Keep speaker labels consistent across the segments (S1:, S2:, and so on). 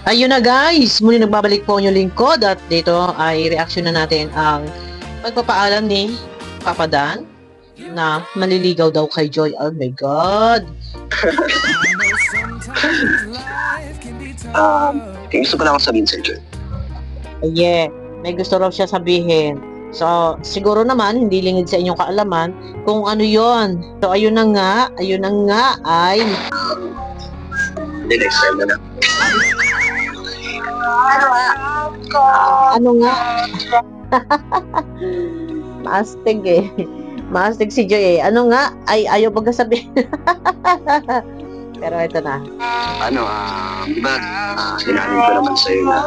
S1: Ayun na guys, muli nagbabalik po ang inyong lingkod at dito ay reaction na natin ang pagpapaalam ni Papa Dan na maliligaw daw kay Joy. Oh my God!
S2: Gusto ko lang akong sabihin sa'yo, Joy.
S1: Yeah, may gusto raw siya sabihin. So, siguro naman, hindi lingid sa inyong kaalaman kung ano yon. So, ayun na nga ay...
S2: Hindi, next time na lang.
S1: Ano nga? Maastig eh. Maastig si Joy eh. Ano nga? Ay, ayaw baga sabihin. Pero ito na.
S2: Di ba, sinabi ko naman sa'yo na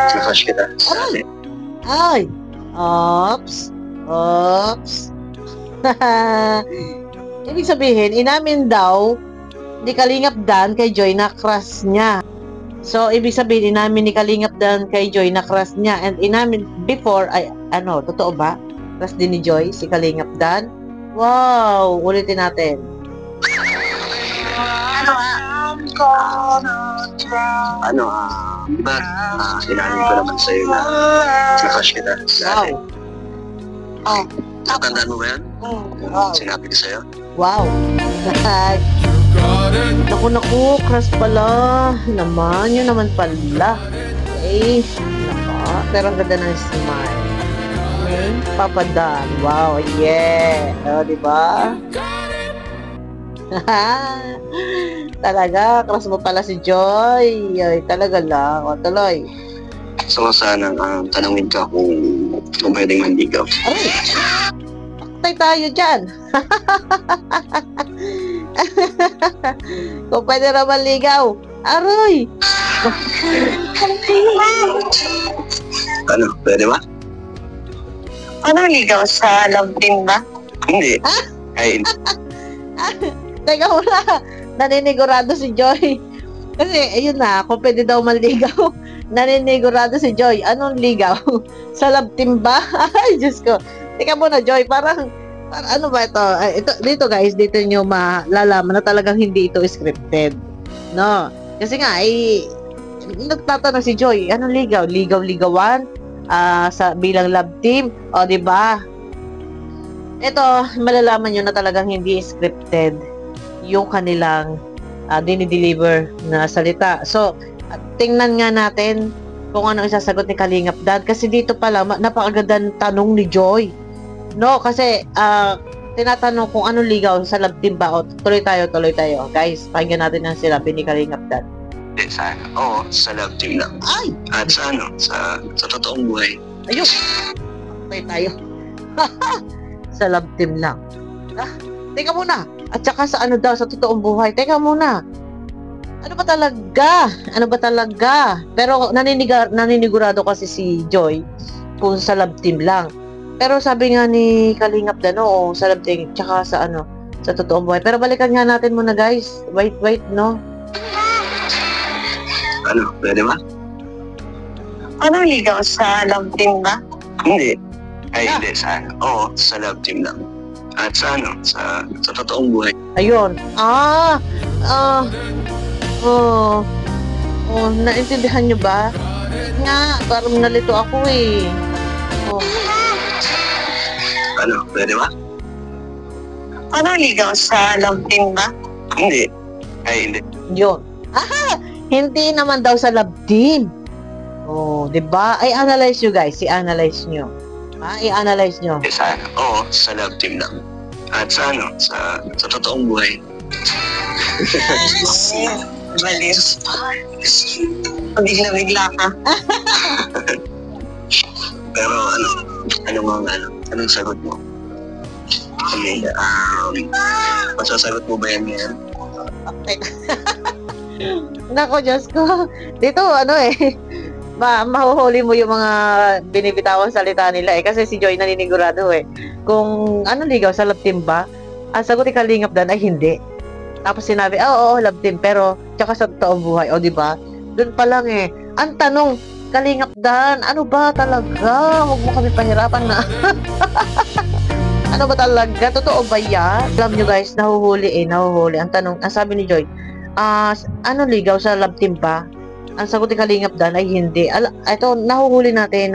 S2: na-crush kita sa atin.
S1: Ay! Ops! Ibig sabihin, inamin daw ni Kalingap Dan kay Joy na crush niya. So, ibig sabihin, inamin ni Kalingap Dan kay Joy na crush niya. And inamin before, ay, totoo ba? Crush din ni Joy, si Kalingap Dan? Wow! Ulitin natin.
S2: Di ba, sinabi ko naman sa'yo na na-crush kita sa atin.
S1: Oh.
S2: Natandaan mo ba yan?
S1: Wow.
S2: Sinabi ko sa'yo?
S1: Wow! Naku, crush pala. Yun naman pala. Okay. Pero ang ganda ng smile. Okay. Papa Dan. Wow, yeah. Diba? Talaga, crush mo pala si Joy. Ay, talaga lang. O, tuloy.
S2: So, sana tanungin ka kung pwedeng manligaw.
S1: Aray! Tayo tayo dyan. Kung pwede naman ligaw. Aroy!
S2: Pwede ba?
S3: Ligaw sa love team ba?
S2: Hindi. Ay, hindi.
S1: Teka muna. Naninigurado si Joy. Kasi, ayun na, kung pwede daw manligaw. Naninigurado si Joy. Anong ligaw? Sa love team ba? Ay, Diyos ko. Teka muna, Joy, parang ano ba ito? Dito guys, dito nyo malalaman na talagang hindi ito scripted. No? Kasi nga, nagtatanong si Joy, anong ligaw? Ligaw-ligawan? Sa bilang love team? O, di ba? Ito, malalaman nyo na talagang hindi scripted yung kanilang dinideliver na salita. So, tingnan nga natin kung ano isasagot ni Kalingap Dan. Kasi dito pala, napakaganda ng tanong ni Joy. No, kasi tinatanong kung anong ligaw sa love team ba. O, tuloy tayo. Guys, pakinggan natin ang sinabi ni Kalingap Dan.
S2: Hindi, sana. Oo, sa love team lang.
S1: Ay!
S2: At sa totoong buhay.
S1: Ayun! Tuloy tayo. Sa love team lang. Teka muna. At saka sa sa totoong buhay. Teka muna. Ano ba talaga? Pero naninigurado kasi si Joy kung sa love team lang. Pero sabi nga ni Kalingap Dan, oo, sa love team, tsaka sa sa totoong buhay. Pero balikan nga natin muna guys. Wait, no?
S2: Pwede ba?
S3: Ligaw sa love team ba?
S2: Hindi. Ay, hindi, sana. Oo, sa love team lang. At sa totoong buhay.
S1: Ayun. Naintindihan nyo ba? Nga, parang nalito ako eh.
S2: Pwede ba?
S3: Ligaw sa love team ba?
S2: Hindi. Ay, hindi.
S1: Yun. Hindi naman daw sa love team. Oh, 'di ba? Ay analyze nyo guys, i-analyze nyo. I-analyze nyo.
S2: Sana. Oo, sa love team lang. At sa totoong buhay.
S3: Valis. Bigla ka.
S2: Pero anong sagot mo? Okay, masasagot mo ba yan ngayon?
S1: Nako, Diyos ko. Dito, mahuhuli mo yung mga binibitawang salita nila eh. Kasi si Joy naninigurado eh. Kung ligaw sa love team ba? Ang sagot ni Kalingap Dan ay hindi. Tapos sinabi, oo, love team. Pero, tsaka sa totoong buhay. O, diba? Doon pa lang eh. Ang tanong, Kalingap Dan, ano ba talaga? Huwag mo kami pahirapan na. Ano ba talaga? Totoo ba yan? Alam nyo guys, nahuhuli. Ang tanong, ang sabi ni Joy, ano ligaw sa love team ba? Ang sagot ni Kalingap Dan ay hindi. Ito, nahuhuli natin.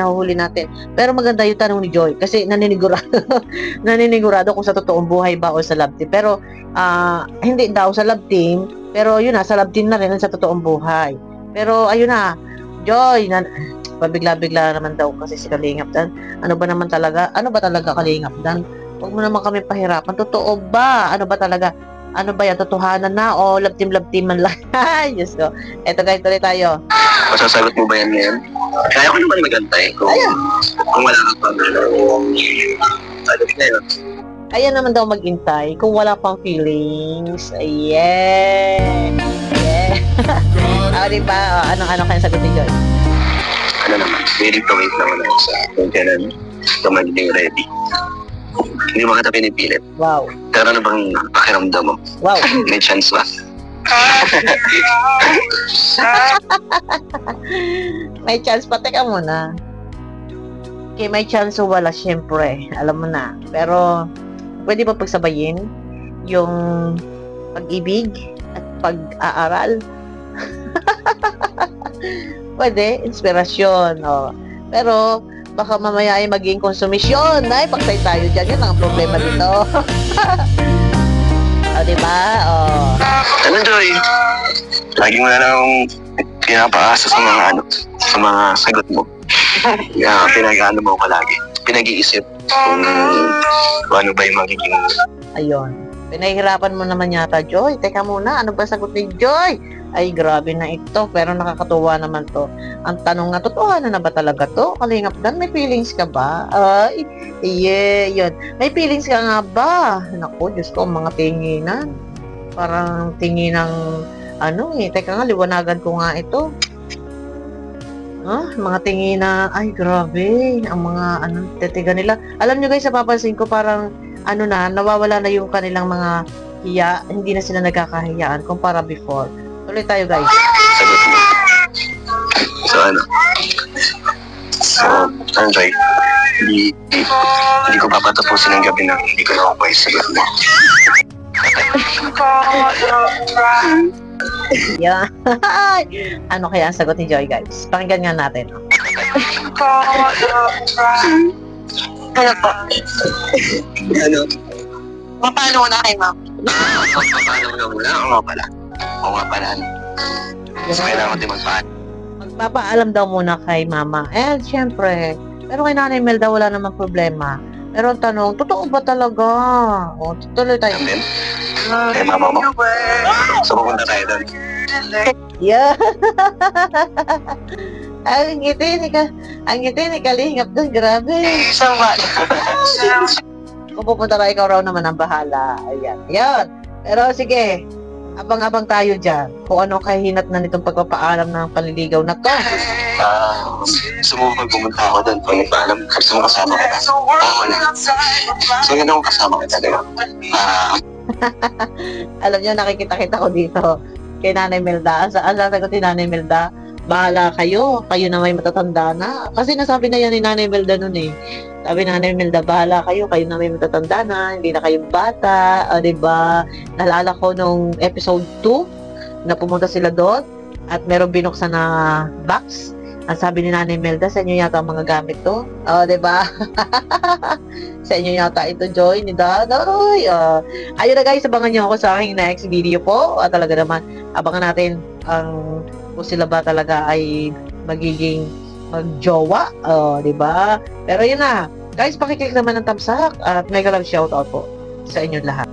S1: Pero maganda yung tanong ni Joy kasi naninigurado kung sa totoong buhay ba o sa love team. Pero, hindi daw sa love team. Pero yun na, sa love team na rin sa totoong buhay. Pero, ayun na, Joy, pabigla-bigla naman daw kasi si Kalingap Dan. Ano ba talaga Kalingap Dan? Huwag mo naman kami pahirapan. Totoo ba? Ano ba talaga? Ano ba yan? Totohanan na? O love team man lang? Diyos ko. Eto guys, tuloy tayo.
S2: Masasagot mo ba yan ngayon? Kaya ko naman magantay kung wala ka pa. Sagot na yun.
S1: Kaya naman daw maghintay kung wala pang feelings. Yeah! Diba? Ano kaya sagot ni Joy?
S2: Ano naman, very to wait naman ako sa kung kailan magiging ready. Hindi mo kita pinipilit.
S1: Wow.
S2: Pero ano bang pakiramdam mo?
S1: Wow.
S2: May chance ba?
S1: May chance pa. Teka muna. Okay, may chance o wala, syempre. Alam mo na. Pero, pwede ba pagsabayin yung pag-ibig at pag-aaral? Pwede. Inspirasyon. Oh. Pero, baka mamaya ay maging konsumisyon. Ay, pagsay tayo dyan. Yan ang problema dito. O, diba? O.
S2: Ano, Joy? Lagi mo na lang pinapaasa sa mga sagot mo. Pinag-ano mo ko lagi. Pinag-iisip kung ano ba yung magiging...
S1: Ayun. Pinahihirapan mo naman yata, Joy. Teka muna, ano ba sagot ni Joy? Ay, grabe na ito. Pero nakakatuwa naman to. Ang tanong nga, totohanan na ba talaga to? Kalingap Dan, may feelings ka ba? Ay, yeah, yun. May feelings ka nga ba? Naku, Diyos ko, mga tinginan. Parang tinginang, teka nga, liwanagan ko nga ito. Mga tingina, ay, grabe. Ang mga, tetiga nila. Alam nyo guys, napapansin ko parang, nawawala na yung kanilang mga hiya. Hindi na sila nagkakahiyaan kumpara before. Tuloy tayo guys.
S2: Sagot mo. So, Joy, hindi ko papatapusin ang gabi na hindi ko nakukuha yung sagot mo.
S1: Yeah. Ano kaya ang sagot ni Joy guys? Pakinggan nga natin.
S3: Ano po?
S2: Ano?
S3: Mapalo na kay ma'am.
S2: Paano na muna? Oo nga pala. So, kailangan ko din magpaalam.
S1: Magpapaalam daw muna kay mama. Syempre. Pero kay Nanay Melda wala namang problema. Pero ang tanong, totoo ba talaga? O, tuloy tayo.
S2: Amen. Kay mama mo. So, pupunta tayo doon.
S1: Yeah. Ang ngiti ni Kalingap doon, grabe.
S3: Isang ba?
S1: Kung pupunta ka, ikaw raw naman ang bahala. Ayan. Yan. Pero sige, abang-abang tayo dyan. Kung anong kahinat na nitong pagpapaalam ng paliligaw na to.
S2: Gusto mo pag pumunta ako doon, pag nagpaalam, gusto mo kasama kita. Oo na. So, yun ako kasama kita, diba?
S1: Alam niyo, nakikita-kita ko dito kay Nanay Melda. Ang sasagot ni Nanay Melda, bahala kayo. Kayo na may matatanda na. Kasi nasabi na yan ni Nanay Melda nun eh. Sabi ni Nanay Melda, bahala kayo. Kayo na may matatanda na. Hindi na kayong bata. O, diba? Nalala ko nung episode 2 na pumunta sila doon at meron binuksan na box. Ang sabi ni Nanay Melda, sa inyo yata ang mga gamit to. O, diba? Sa inyo yata ito, Joy, ni Danoy. Ayun na guys, abangan nyo ako sa aking next video po. Talaga naman, abangan natin kung sila ba talaga ay magiging magjowa. Diba? Pero yun na. Guys, pakiclick naman ng thumbs up at mega love shoutout po sa inyong lahat.